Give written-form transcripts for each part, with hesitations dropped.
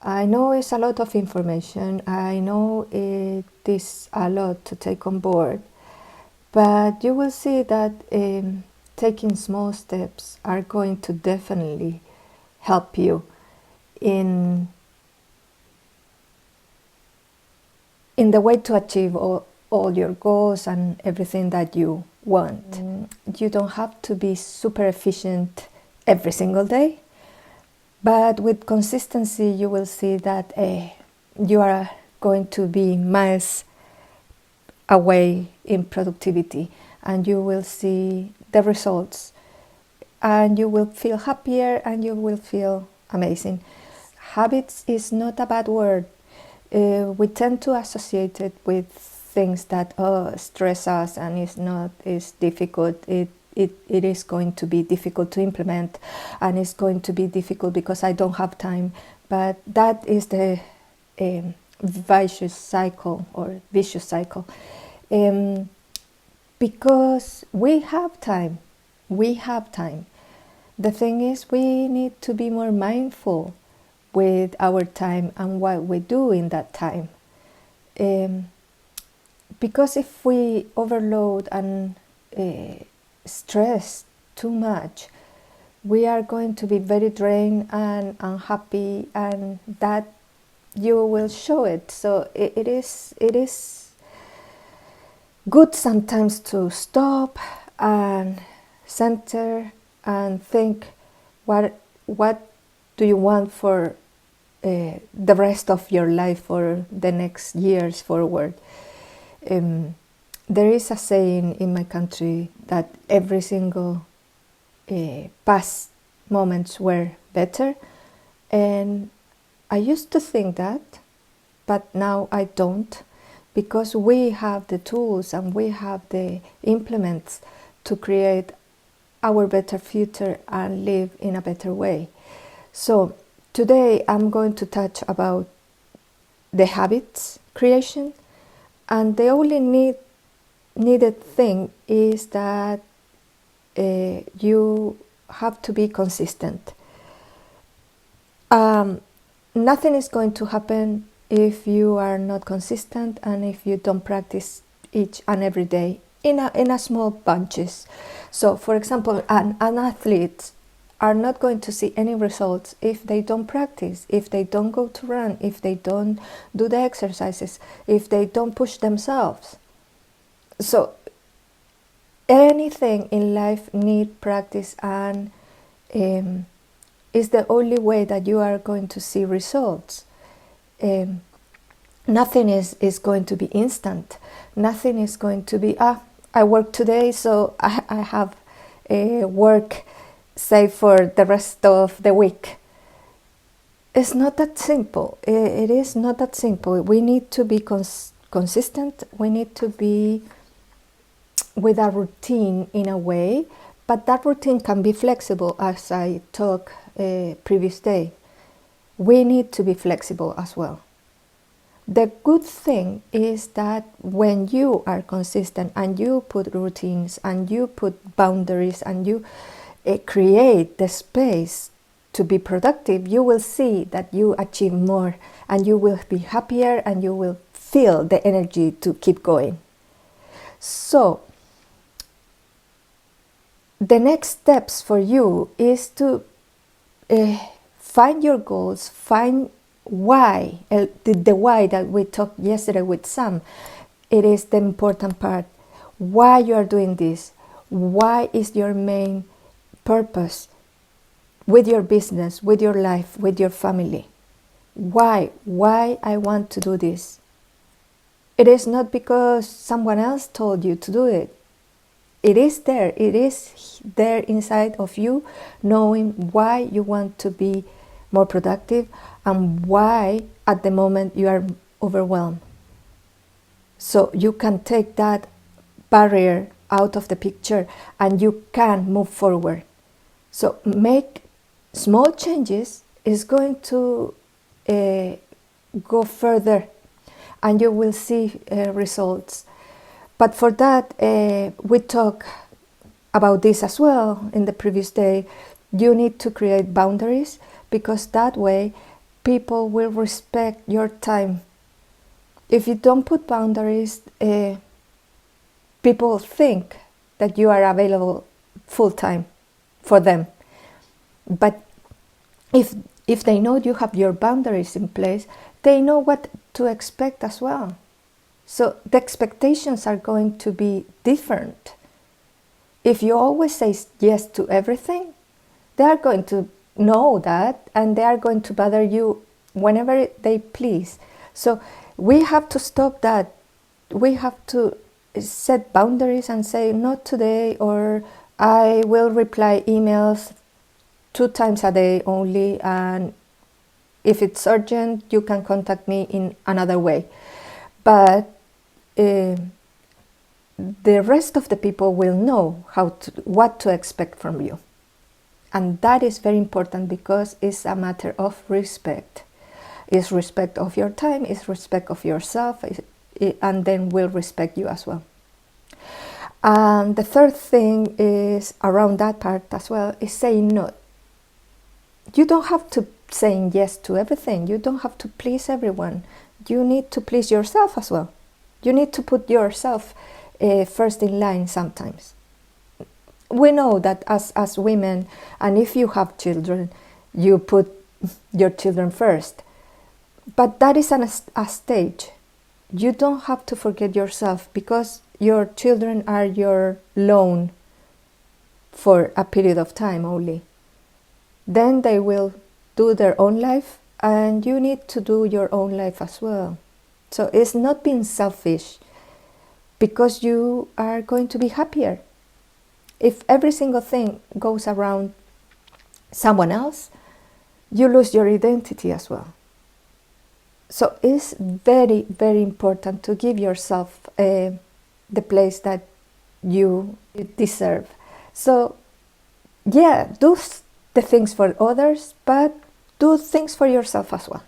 I know it's a lot of information. I know it is a lot to take on board. But you will see that taking small steps are going to definitely help you in the way to achieve all your goals and everything that you want. You don't have to be super efficient every single day, but with consistency you will see that you are going to be miles away in productivity, and you will see the results, and you will feel happier and you will feel amazing. Habits is not a bad word. We tend to associate it with things that stress us and is difficult. It is going to be difficult to implement, and it's going to be difficult because I don't have time. But that is the vicious cycle. Because we have time. The thing is, we need to be more mindful with our time and what we do in that time. Because if we overload and stress too much, we are going to be very drained and unhappy, and that you will show it. So it is good sometimes to stop and center and think, what do you want for the rest of your life or the next years forward. There is a saying in my country that every single past moments were better, and I used to think that, but now I don't, because we have the tools and we have the implements to create our better future and live in a better way. So today I'm going to touch about the habits creation, and the only needed thing is that you have to be consistent. Nothing is going to happen if you are not consistent and if you don't practice each and every day in a small bunches. So, for example, an athlete are not going to see any results if they don't practice, if they don't go to run, if they don't do the exercises, if they don't push themselves. So anything in life need practice, and is the only way that you are going to see results. Nothing is going to be instant. Nothing is going to be, I work today, so I have work, say, for the rest of the week. It's not that simple. It is not that simple. We need to be consistent. We need to be with a routine in a way, but that routine can be flexible, as I talked previous day. We need to be flexible as well. The good thing is that when you are consistent and you put routines and you put boundaries and you create the space to be productive, you will see that you achieve more and you will be happier and you will feel the energy to keep going. So the next steps for you is to find your goals, find why, the why that we talked yesterday with Sam. It is the important part. Why you are doing this? Why is your main purpose with your business, with your life, with your family? Why I want to do this? It is not because someone else told you to do it. It is there inside of you, knowing why you want to be more productive and why at the moment you are overwhelmed. So you can take that barrier out of the picture and you can move forward. So make small changes is going to go further and you will see results. But for that, we talk about this as well in the previous day. You need to create boundaries, because that way people will respect your time. If you don't put boundaries, people think that you are available full time for them. But if they know you have your boundaries in place, they know what to expect as well. So the expectations are going to be different. If you always say yes to everything, they are going to know that, and they are going to bother you whenever they please. So we have to stop that. We have to set boundaries and say, not today, or I will reply emails 2 times a day only, and if it's urgent, you can contact me in another way. But the rest of the people will know what to expect from you. And that is very important, because it's a matter of respect. It's respect of your time, it's respect of yourself, and then will respect you as well. And the third thing is around that part as well, is saying no. You don't have to say yes to everything. You don't have to please everyone. You need to please yourself as well. You need to put yourself first in line sometimes. We know that as women, and if you have children, you put your children first. But that is a stage. You don't have to forget yourself, because your children are your loan for a period of time only. Then they will do their own life, and you need to do your own life as well. So it's not being selfish, because you are going to be happier. If every single thing goes around someone else, you lose your identity as well. So it's very, very important to give yourself the place that you deserve. So yeah, do the things for others, but do things for yourself as well.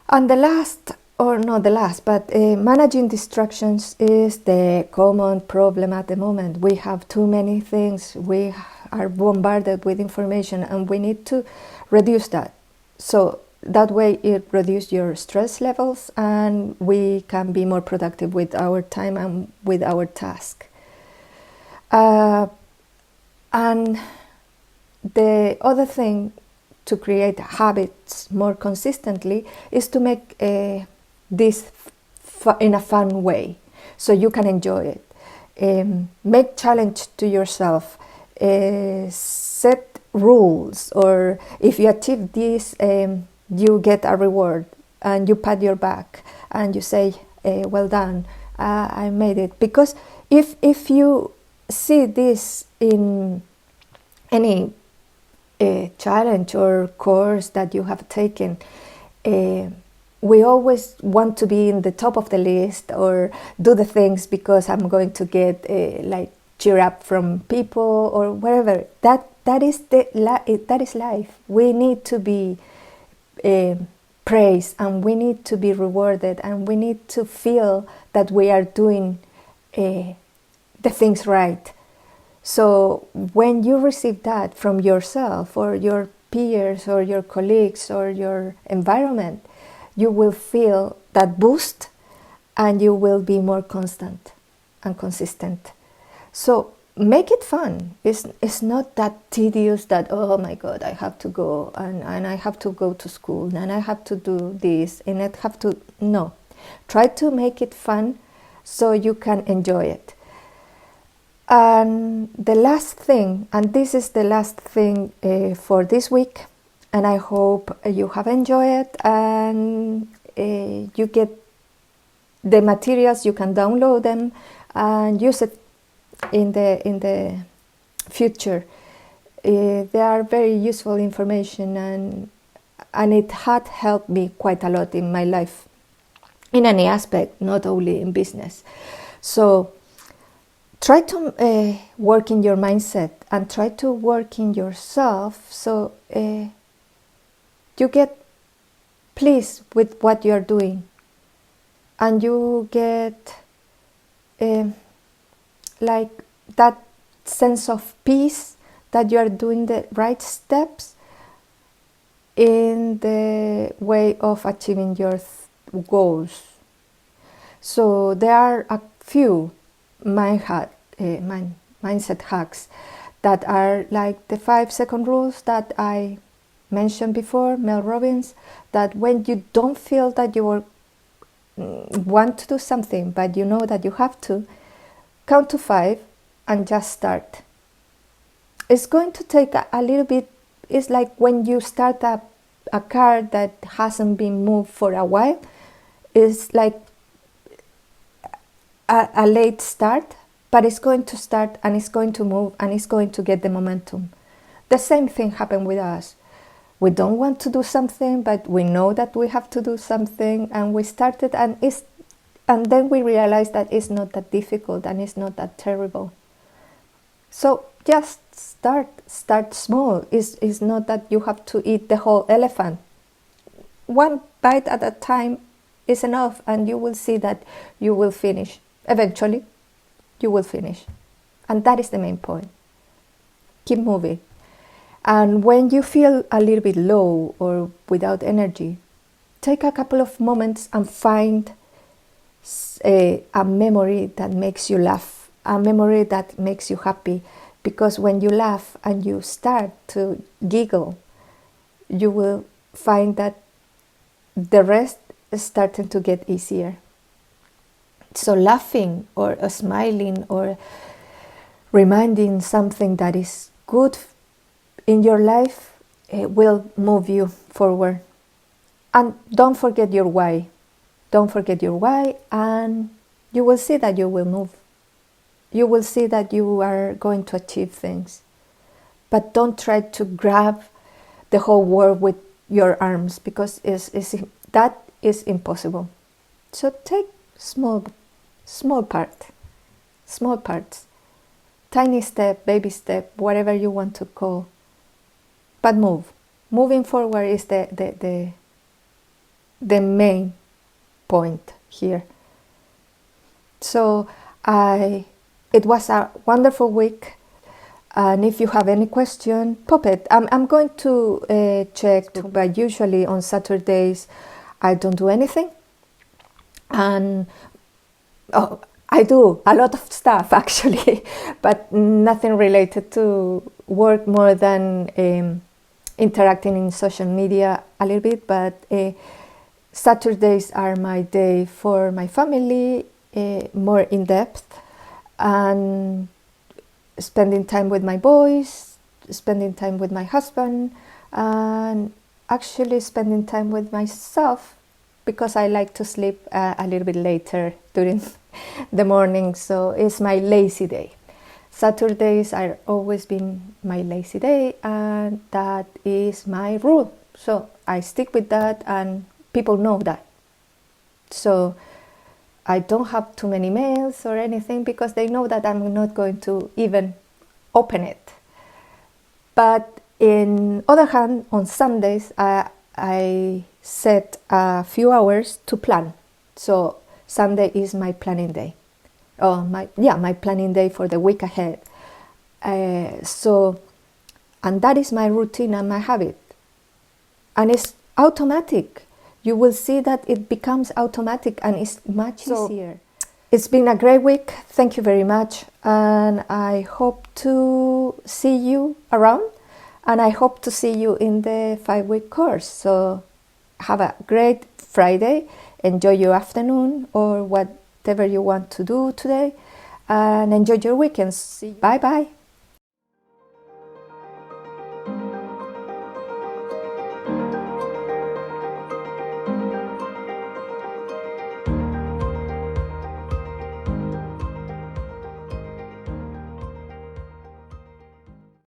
And the last, or not the last, but managing distractions is the common problem at the moment. We have too many things. We are bombarded with information, and we need to reduce that. So that way it reduces your stress levels, and we can be more productive with our time and with our task. And the other thing to create habits more consistently is to make this in a fun way, so you can enjoy it. Make challenge to yourself. Set rules, or if you achieve this, you get a reward, and you pat your back and you say, well done, I made it. Because if you see this in any challenge or course that you have taken, we always want to be in the top of the list, or do the things because I'm going to get like cheer up from people or wherever. That is life. We need to be praised, and we need to be rewarded, and we need to feel that we are doing the things right. So when you receive that from yourself, or your peers, or your colleagues, or your environment, you will feel that boost, and you will be more constant and consistent. So make it fun. It's not that tedious that, oh my God, I have to go, and I have to go to school, and I have to do this, and I have to... No. Try to make it fun so you can enjoy it. And the last thing, and this is the last thing for this week, and I hope you have enjoyed it, and you get the materials, you can download them and use it in the future. They are very useful information, and it had helped me quite a lot in my life, in any aspect, not only in business. So try to work in your mindset, and try to work in yourself, so you get pleased with what you are doing, and you get like that sense of peace that you are doing the right steps in the way of achieving your goals. So there are a few mindset hacks that are like the 5-second rules that I mentioned before, Mel Robbins, that when you don't feel that you want to do something, but you know that you have to, count to 5 and just start. It's going to take a little bit. It's like when you start a car that hasn't been moved for a while. It's like a late start, but it's going to start and it's going to move and it's going to get the momentum. The same thing happened with us. We don't want to do something, but we know that we have to do something, and we started, and then we realized that it's not that difficult and it's not that terrible. So just start small. It's not that you have to eat the whole elephant. One bite at a time is enough, and you will see that you will finish. Eventually, you will finish. And that is the main point. Keep moving. And when you feel a little bit low or without energy, take a couple of moments and find a memory that makes you laugh, a memory that makes you happy. Because when you laugh and you start to giggle, you will find that the rest is starting to get easier. So laughing or smiling or reminding something that is good in your life will move you forward. And don't forget your why. Don't forget your why, and you will see that you will move. You will see that you are going to achieve things. But don't try to grab the whole world with your arms, because that is impossible. So take small parts, tiny step, baby step, whatever you want to call. But moving forward is the main point here. So it was a wonderful week, and if you have any question, pop it. I'm going to check, but usually on Saturdays I don't do anything, and I do a lot of stuff actually, but nothing related to work more than interacting in social media a little bit. But Saturdays are my day for my family, more in depth, and spending time with my boys, spending time with my husband, and actually spending time with myself, because I like to sleep a little bit later during the morning. So it's my lazy day. Saturdays are always been my lazy day, and that is my rule. So I stick with that, and people know that. So I don't have too many mails or anything, because they know that I'm not going to even open it. But in other hand, on Sundays, I set a few hours to plan. So Sunday is my planning day. My planning day for the week ahead. And that is my routine and my habit. And it's automatic. You will see that it becomes automatic, and it's much easier. It's been a great week. Thank you very much. And I hope to see you around. And I hope to see you in the 5-week course. So have a great Friday. Enjoy your afternoon or whatever you want to do today. And enjoy your weekends. Bye-bye.